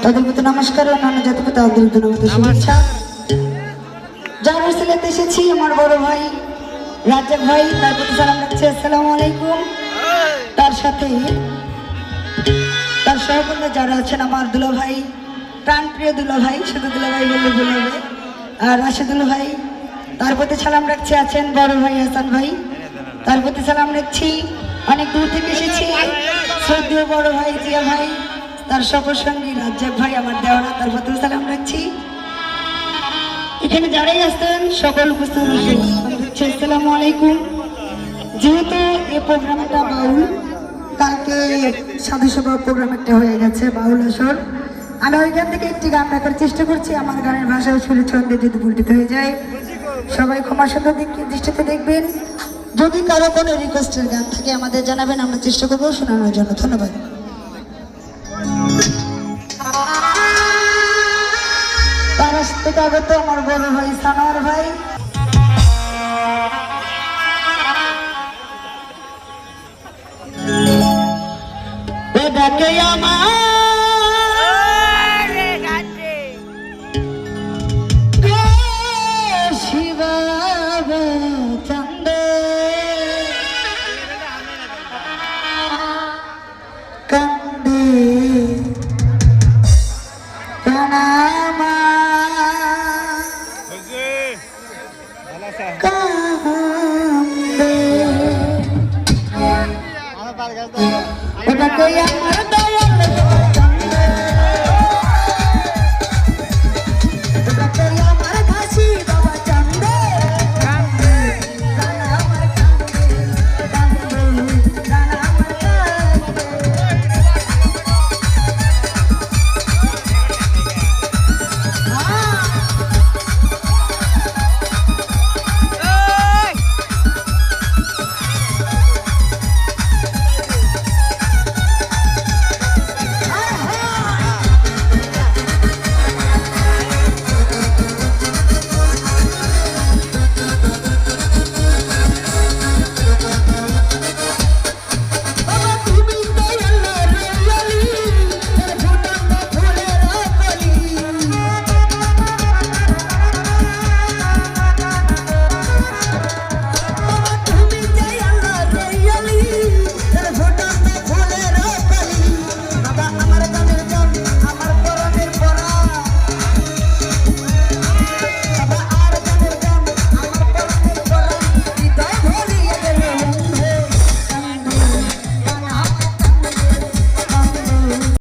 তাদের প্রতি নমস্কার ও অন্যান্য জাতির প্রতি আন্তরিক শুভেচ্ছা। যার সিলেতে এসেছি আমার বড় ভাই রাজ্জাক ভাই, তার প্রতি সালাম রাখছি, আসসালামু আলাইকুম। তার সাথে তার সহকর্মী যারা আছেন আমার দুলা ভাই, প্রাণপ্রিয় দুলা ভাই, শুধু দুলা ভাই বললে ভুল হবে, আর রাশেদুল ভাই, তার প্রতি সালাম রাখছি। আছেন বড় ভাই হাসান ভাই, তার প্রতি সালাম রাখছি। অনেক দূর থেকে এসেছি শ্রদ্ধেয় বড় ভাই জিয়া ভাই, তার সফর সঙ্গী রাজ্জাক ভাই আমার দেওয়ানা, তার প্রতি সালাম রাখছি। এখানে যারাই আসতেন সকল উপস্থিত আসসালামু আলাইকুম। যেহেতু এই প্রোগ্রামটা বাউল, কালকে সাধু সভা প্রোগ্রাম একটা হয়ে গেছে বাউল আসর, আমি ওইখান থেকে একটি গান রাখার চেষ্টা করছি। আমার গানের ভাষায় সুরে ছন্দে যদি ভুলটিত হয়ে যায় সবাই ক্ষমা সুন্দর দৃষ্টিতে দেখবেন। যদি কারো কোনো রিকোয়েস্টের গান থাকে আমাদের জানাবেন, আমরা চেষ্টা করবো শোনানোর জন্য। ধন্যবাদ। তার থেকে আগত আমার বড় ভাই সানোয়ার ভাই,